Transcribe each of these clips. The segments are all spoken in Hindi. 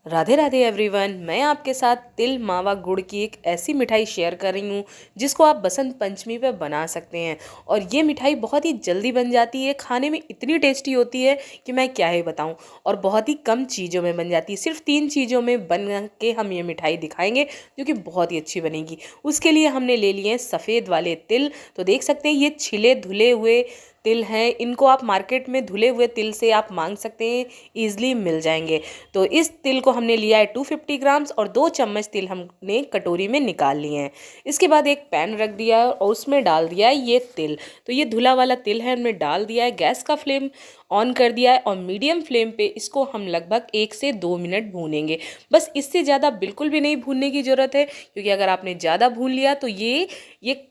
राधे राधे एवरीवन। मैं आपके साथ तिल मावा गुड़ की एक ऐसी मिठाई शेयर कर रही हूँ जिसको आप बसंत पंचमी पे बना सकते हैं। और ये मिठाई बहुत ही जल्दी बन जाती है, खाने में इतनी टेस्टी होती है कि मैं क्या ही बताऊँ। और बहुत ही कम चीज़ों में बन जाती है, सिर्फ 3 चीज़ों में बन के हम ये मिठाई दिखाएंगे जो कि बहुत ही अच्छी बनेगी। उसके लिए हमने ले लिए हैं सफ़ेद वाले तिल। तो देख सकते हैं ये छिले धुले हुए तिल हैं। इनको आप मार्केट में धुले हुए तिल से आप मांग सकते हैं, ईजिली मिल जाएंगे। तो इस तिल को हमने लिया है 250 ग्राम्स और 2 चम्मच तिल हमने कटोरी में निकाल लिए हैं। इसके बाद एक पैन रख दिया है और उसमें डाल दिया है ये तिल। तो ये धुला वाला तिल है, हमने डाल दिया है। गैस का फ्लेम ऑन कर दिया है और मीडियम फ्लेम पे इसको हम लगभग 1 से 2 मिनट भूनेंगे। बस इससे ज़्यादा बिल्कुल भी नहीं भूनने की ज़रूरत है, क्योंकि अगर आपने ज़्यादा भून लिया तो ये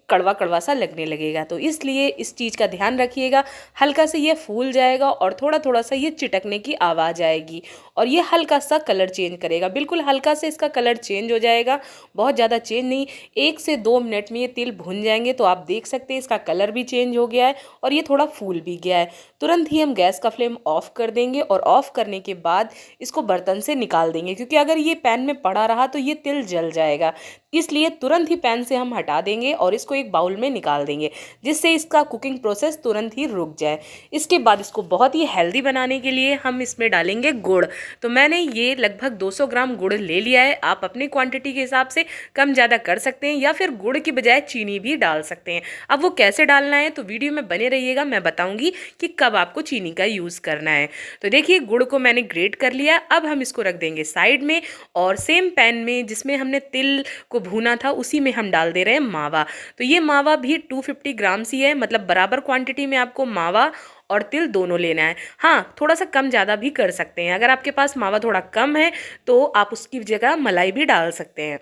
कड़वा कड़वा सा लगने लगेगा। तो इसलिए इस चीज़ का ध्यान रखिएगा। हल्का से ये फूल जाएगा और थोड़ा थोड़ा सा ये चिटकने की आवाज़ आएगी और ये हल्का सा कलर चेंज करेगा। बिल्कुल हल्का से इसका कलर चेंज हो जाएगा, बहुत ज़्यादा चेंज नहीं। 1 से 2 मिनट में ये तिल भुन जाएंगे। तो आप देख सकते हैं इसका कलर भी चेंज हो गया है और ये थोड़ा फूल भी गया है। तुरंत ही हम गैस का फ्लेम ऑफ कर देंगे और ऑफ करने के बाद इसको बर्तन से निकाल देंगे, क्योंकि अगर ये पैन में पड़ा रहा तो ये तिल जल जाएगा। इसलिए तुरंत ही पैन से हम हटा देंगे और इसको एक बाउल में निकाल देंगे, जिससे इसका कुकिंग प्रोसेस तुरंत ही रुक जाए। इसके बाद इसको बहुत ही हेल्दी बनाने के लिए हम इसमें डालेंगे गुड़। तो मैंने ये लगभग 200 ग्राम गुड़ ले लिया है। आप अपनी क्वांटिटी के हिसाब से कम ज़्यादा कर सकते हैं या फिर गुड़ की बजाय चीनी भी डाल सकते हैं। अब वो कैसे डालना है तो वीडियो में बने रहिएगा, मैं बताऊंगी कि कब आपको चीनी का यूज़ करना है। तो देखिए गुड़ को मैंने ग्रेट कर लिया। अब हम इसको रख देंगे साइड में और सेम पैन में जिसमें हमने तिल को भूना था उसी में हम डाल दे रहे हैं मावा। तो ये मावा भी 250 ग्राम्स ही है, मतलब बराबर क्वांटिटी में आपको मावा और तिल दोनों लेना है। हाँ, थोड़ा सा कम ज़्यादा भी कर सकते हैं। अगर आपके पास मावा थोड़ा कम है तो आप उसकी जगह मलाई भी डाल सकते हैं।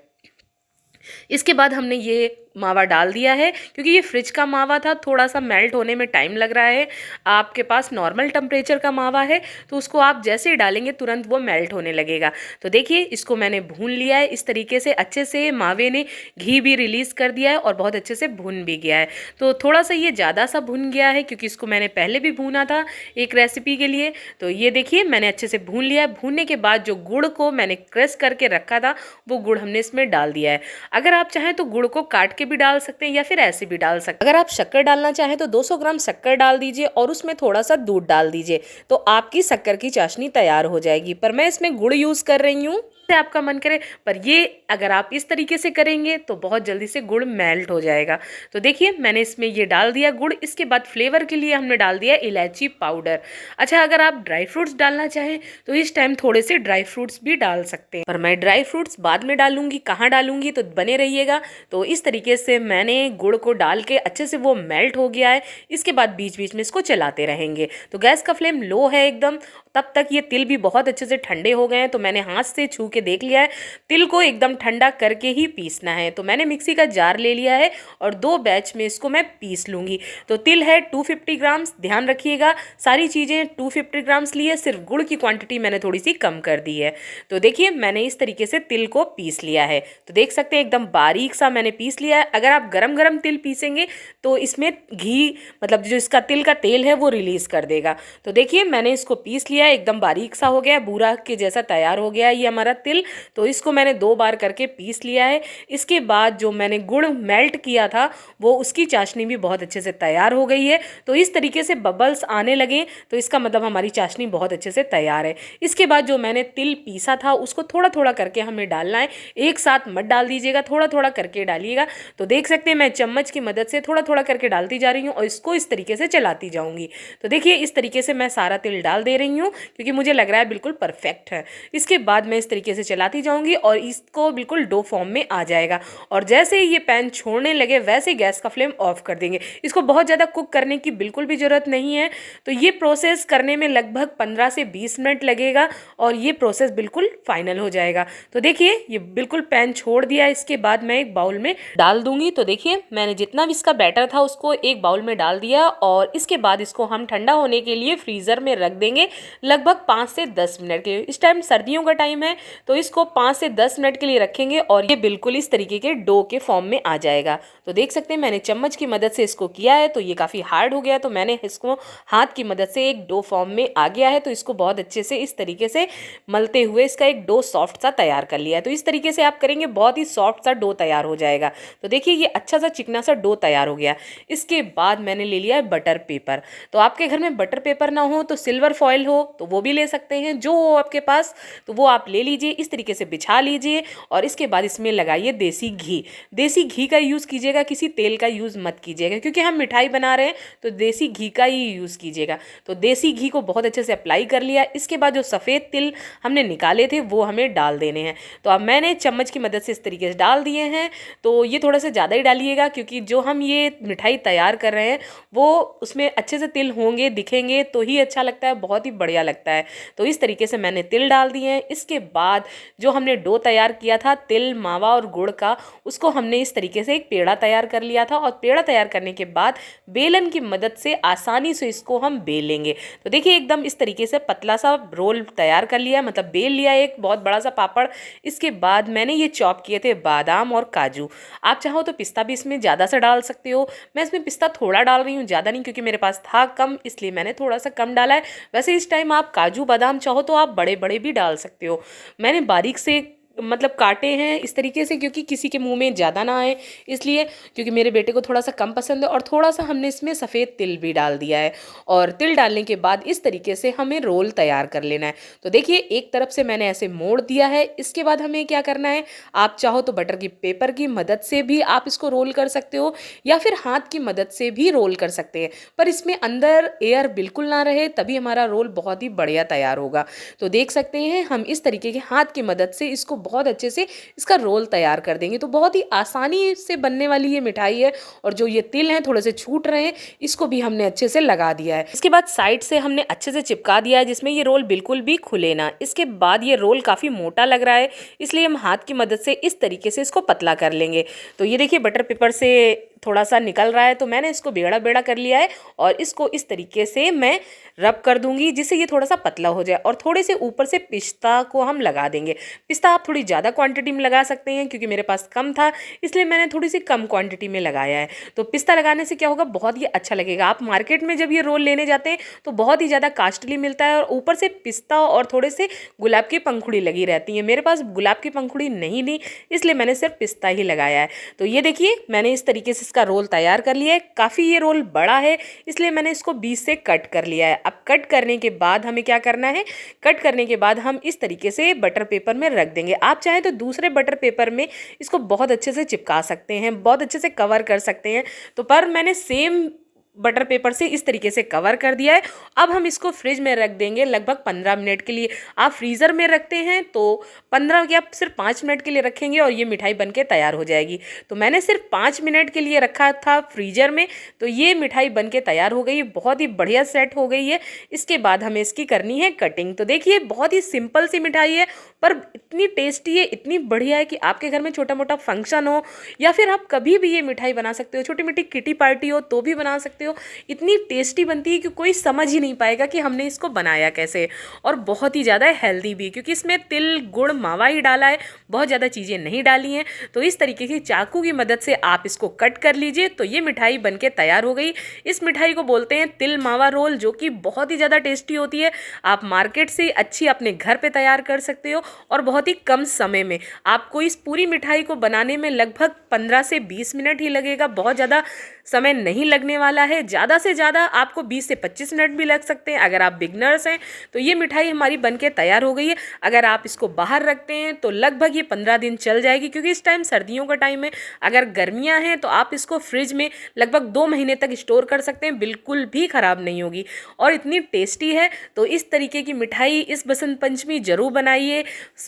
इसके बाद हमने ये मावा डाल दिया है। क्योंकि ये फ्रिज का मावा था, थोड़ा सा मेल्ट होने में टाइम लग रहा है। आपके पास नॉर्मल टेम्परेचर का मावा है तो उसको आप जैसे ही डालेंगे तुरंत वो मेल्ट होने लगेगा। तो देखिए इसको मैंने भून लिया है इस तरीके से। अच्छे से मावे ने घी भी रिलीज़ कर दिया है और बहुत अच्छे से भुन भी गया है। तो थोड़ा सा ये ज़्यादा सा भुन गया है, क्योंकि इसको मैंने पहले भी भूना था एक रेसिपी के लिए। तो ये देखिए मैंने अच्छे से भून लिया है। भूनने के बाद जो गुड़ को मैंने क्रश करके रखा था वो गुड़ हमने इसमें डाल दिया है। अगर आप चाहें तो गुड़ को काट के भी डाल सकते हैं या फिर ऐसे भी डाल सकते हैं। अगर आप शक्कर डालना चाहें तो 200 ग्राम शक्कर डाल दीजिए और उसमें थोड़ा सा दूध डाल दीजिए, तो आपकी शक्कर की चाशनी तैयार हो जाएगी। पर मैं इसमें गुड़ यूज़ कर रही हूँ, से आपका मन करे। पर ये अगर आप इस तरीके से करेंगे तो बहुत जल्दी से गुड़ मेल्ट हो जाएगा। तो देखिए मैंने इसमें ये डाल दिया गुड़। इसके बाद फ्लेवर के लिए हमने डाल दिया इलायची पाउडर। अच्छा, अगर आप ड्राई फ्रूट्स डालना चाहें तो इस टाइम थोड़े से ड्राई फ्रूट्स भी डाल सकते हैं, पर मैं ड्राई फ्रूट्स बाद में डालूंगी। कहाँ डालूंगी तो बने रहिएगा। तो इस तरीके से मैंने गुड़ को डाल के अच्छे से वो मेल्ट हो गया है। इसके बाद बीच बीच में इसको चलाते रहेंगे। तो गैस का फ्लेम लो है एकदम। तब तक ये तिल भी बहुत अच्छे से ठंडे हो गए हैं। तो मैंने हाथ से छू के देख लिया है, तिल को एकदम ठंडा करके ही पीसना है। तो मैंने मिक्सी का जार ले लिया है और 2 बैच में इसको मैं पीस लूँगी। तो तिल है 250 ग्राम्स, ध्यान रखिएगा सारी चीज़ें 250 ग्राम्स लिए, सिर्फ गुड़ की क्वांटिटी मैंने थोड़ी सी कम कर दी है। तो देखिए मैंने इस तरीके से तिल को पीस लिया है। तो देख सकते हैं एकदम बारीक सा मैंने पीस लिया है। अगर आप गरम गरम तिल पीसेंगे तो इसमें घी, मतलब जो इसका तिल का तेल है वो रिलीज़ कर देगा। तो देखिए मैंने इसको पीस लिया, एकदम बारीक सा हो गया, बूरा के जैसा तैयार हो गया ये हमारा तिल। तो इसको मैंने 2 बार करके पीस लिया है। इसके बाद जो मैंने गुड़ मेल्ट किया था वो उसकी चाशनी भी बहुत अच्छे से तैयार हो गई है। तो इस तरीके से बबल्स आने लगे तो इसका मतलब हमारी चाशनी बहुत अच्छे से तैयार है। इसके बाद जो मैंने तिल पीसा था उसको थोड़ा थोड़ा करके हमें डालना है, एक साथ मत डाल दीजिएगा, थोड़ा थोड़ा करके डालिएगा। तो देख सकते हैं मैं चम्मच की मदद से थोड़ा थोड़ा करके डालती जा रही हूँ और इसको इस तरीके से चलाती जाऊँगी। तो देखिए इस तरीके से मैं सारा तिल डाल दे रही हूँ, क्योंकि मुझे लग रहा है बिल्कुल परफेक्ट है। इसके बाद मैं इस तरीके से चलाती जाऊँगी और इसको बिल्कुल डो फॉर्म में आ जाएगा। और जैसे ही ये पैन छोड़ने लगे वैसे गैस का फ्लेम ऑफ कर देंगे। इसको बहुत ज़्यादा कुक करने की बिल्कुल भी ज़रूरत नहीं है। तो ये प्रोसेस करने में लगभग 15 से 20 मिनट लगेगा और ये प्रोसेस बिल्कुल फाइनल हो जाएगा। तो देखिए ये बिल्कुल पैन छोड़ दिया। इसके बाद मैं एक बाउल में डाल दूंगी। तो देखिए मैंने जितना भी इसका बैटर था उसको एक बाउल में डाल दिया और इसके बाद इसको हम ठंडा होने के लिए फ्रीज़र में रख देंगे लगभग 5 से 10 मिनट के। इस टाइम सर्दियों का टाइम है तो इसको 5 से 10 मिनट के लिए रखेंगे और ये बिल्कुल इस तरीके के डो के फॉर्म में आ जाएगा। तो देख सकते हैं मैंने चम्मच की मदद से इसको किया है, तो ये काफ़ी हार्ड हो गया, तो मैंने इसको हाथ की मदद से एक डो फॉर्म में आ गया है। तो इसको बहुत अच्छे से इस तरीके से मलते हुए इसका एक डो सॉफ्ट सा तैयार कर लिया है। तो इस तरीके से आप करेंगे बहुत ही सॉफ्ट सा डो तैयार हो जाएगा। तो देखिए ये अच्छा सा चिकना सा डो तैयार हो गया। इसके बाद मैंने ले लिया है बटर पेपर। तो आपके घर में बटर पेपर ना हो तो सिल्वर फॉइल हो तो वो भी ले सकते हैं, जो हो आपके पास तो वो आप ले लीजिए। इस तरीके से बिछा लीजिए और इसके बाद इसमें लगाइए देसी घी। देसी घी का यूज़ कीजिएगा, किसी तेल का यूज़ मत कीजिएगा, क्योंकि हम मिठाई बना रहे हैं तो देसी घी का ही यूज़ कीजिएगा। तो देसी घी को बहुत अच्छे से अप्लाई कर लिया। इसके बाद जो सफ़ेद तिल हमने निकाले थे वो हमें डाल देने हैं। तो अब मैंने चम्मच की मदद से इस तरीके से डाल दिए हैं। तो ये थोड़ा सा ज़्यादा ही डालिएगा, क्योंकि जो हम ये मिठाई तैयार कर रहे हैं वो उसमें अच्छे से तिल होंगे, दिखेंगे तो ही अच्छा लगता है, बहुत ही बढ़िया लगता है। तो इस तरीके से मैंने तिल डाल दिए हैं। इसके बाद जो हमने डो तैयार किया था तिल, मावा और गुड़ का, उसको हमने इस तरीके से एक पेड़ा तैयार कर लिया था। और पेड़ा तैयार करने के बाद बेलन की मदद से आसानी से इसको हम बेलेंगे। तो देखिए एकदम इस तरीके से पतला सा रोल तैयार कर लिया, मतलब बेल लिया एक बहुत बड़ा सा पापड़। इसके बाद मैंने ये चॉप किए थे बादाम और काजू। आप चाहो तो पिस्ता भी इसमें ज़्यादा सा डाल सकते हो। मैं इसमें पिस्ता थोड़ा डाल रही हूँ, ज़्यादा नहीं, क्योंकि मेरे पास था कम, इसलिए मैंने थोड़ा सा कम डाला है। वैसे इस टाइम आप काजू बादाम चाहो तो आप बड़े बड़े भी डाल सकते हो। मैंने बारीक से मतलब काटे हैं इस तरीके से, क्योंकि किसी के मुंह में ज़्यादा ना आए इसलिए, क्योंकि मेरे बेटे को थोड़ा सा कम पसंद है। और थोड़ा सा हमने इसमें सफ़ेद तिल भी डाल दिया है। और तिल डालने के बाद इस तरीके से हमें रोल तैयार कर लेना है। तो देखिए एक तरफ से मैंने ऐसे मोड़ दिया है। इसके बाद हमें क्या करना है, आप चाहो तो बटर की पेपर की मदद से भी आप इसको रोल कर सकते हो, या फिर हाथ की मदद से भी रोल कर सकते हैं। पर इसमें अंदर एयर बिल्कुल ना रहे, तभी हमारा रोल बहुत ही बढ़िया तैयार होगा। तो देख सकते हैं हम इस तरीके के हाथ की मदद से इसको बहुत अच्छे से इसका रोल तैयार कर देंगे। तो बहुत ही आसानी से बनने वाली ये मिठाई है। और जो ये तिल हैं थोड़े से छूट रहे हैं, इसको भी हमने अच्छे से लगा दिया है। इसके बाद साइड से हमने अच्छे से चिपका दिया है, जिसमें ये रोल बिल्कुल भी खुले ना। इसके बाद ये रोल काफ़ी मोटा लग रहा है, इसलिए हम हाथ की मदद से इस तरीके से इसको पतला कर लेंगे। तो ये देखिए बटर पेपर से थोड़ा सा निकल रहा है, तो मैंने इसको बेड़ा बेड़ा कर लिया है और इसको इस तरीके से मैं रब कर दूंगी, जिससे ये थोड़ा सा पतला हो जाए। और थोड़े से ऊपर से पिस्ता को हम लगा देंगे। पिस्ता आप थोड़ी ज़्यादा क्वांटिटी में लगा सकते हैं, क्योंकि मेरे पास कम था इसलिए मैंने थोड़ी सी कम क्वांटिटी में लगाया है। तो पिस्ता लगाने से क्या होगा, बहुत ही अच्छा लगेगा। आप मार्केट में जब ये रोल लेने जाते हैं तो बहुत ही ज़्यादा कास्टली मिलता है, और ऊपर से पिस्ता और थोड़े से गुलाब की पंखुड़ी लगी रहती है। मेरे पास गुलाब की पंखुड़ी नहीं थी, इसलिए मैंने सिर्फ पिस्ता ही लगाया है। तो ये देखिए मैंने इस तरीके से इसका रोल तैयार कर लिया है। काफ़ी ये रोल बड़ा है, इसलिए मैंने इसको बीच से कट कर लिया है। अब कट करने के बाद हमें क्या करना है, कट करने के बाद हम इस तरीके से बटर पेपर में रख देंगे। आप चाहें तो दूसरे बटर पेपर में इसको बहुत अच्छे से चिपका सकते हैं, बहुत अच्छे से कवर कर सकते हैं। तो पर मैंने सेम बटर पेपर से इस तरीके से कवर कर दिया है। अब हम इसको फ्रिज में रख देंगे लगभग 15 मिनट के लिए। आप फ्रीज़र में रखते हैं तो 15 या सिर्फ 5 मिनट के लिए रखेंगे और ये मिठाई बनके तैयार हो जाएगी। तो मैंने सिर्फ 5 मिनट के लिए रखा था फ्रीजर में, तो ये मिठाई बनके तैयार हो गई, बहुत ही बढ़िया सेट हो गई है। इसके बाद हमें इसकी करनी है कटिंग। तो देखिए बहुत ही सिंपल सी मिठाई है, पर इतनी टेस्टी है, इतनी बढ़िया है कि आपके घर में छोटा मोटा फंक्शन हो या फिर आप कभी भी ये मिठाई बना सकते हो, छोटी मोटी किटी पार्टी हो तो भी बना सकते हो। इतनी टेस्टी बनती है कि कोई समझ ही नहीं पाएगा कि हमने इसको बनाया कैसे। और बहुत ही ज़्यादा हेल्दी भी, क्योंकि इसमें तिल, गुड़, मावा ही डाला है, बहुत ज़्यादा चीज़ें नहीं डाली हैं। तो इस तरीके की चाकू की मदद से आप इसको कट कर लीजिए, तो ये मिठाई बनके तैयार हो गई। इस मिठाई को बोलते हैं तिल मावा रोल, जो कि बहुत ही ज़्यादा टेस्टी होती है। आप मार्केट से अच्छी अपने घर पे तैयार कर सकते हो और बहुत ही कम समय में। आपको इस पूरी मिठाई को बनाने में लगभग 15 से 20 मिनट ही लगेगा, बहुत ज़्यादा समय नहीं लगने वाला है। ज़्यादा से ज़्यादा आपको 20 से 25 मिनट भी लग सकते हैं अगर आप बिगनर्स हैं। तो ये मिठाई हमारी बनके तैयार हो गई है। अगर आप इसको बाहर रखते हैं तो लगभग ये 15 दिन चल जाएगी, क्योंकि इस टाइम सर्दियों का टाइम है। अगर गर्मियां हैं तो आप इसको फ्रिज में लगभग 2 महीने तक स्टोर कर सकते हैं, बिल्कुल भी ख़राब नहीं होगी और इतनी टेस्टी है। तो इस तरीके की मिठाई इस बसंत पंचमी जरूर बनाइए,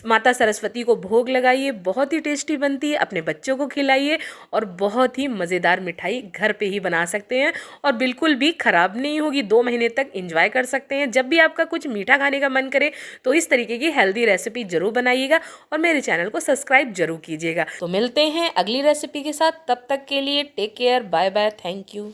माता सरस्वती को भोग लगाइए, बहुत ही टेस्टी बनती है। अपने बच्चों को खिलाइए और बहुत ही मज़ेदार मिठाई घर पे ही बना सकते हैं और बिल्कुल भी ख़राब नहीं होगी। 2 महीने तक एंजॉय कर सकते हैं। जब भी आपका कुछ मीठा खाने का मन करे तो इस तरीके की हेल्दी रेसिपी जरूर बनाइएगा और मेरे चैनल को सब्सक्राइब जरूर कीजिएगा। तो मिलते हैं अगली रेसिपी के साथ, तब तक के लिए take care, bye bye, thank you.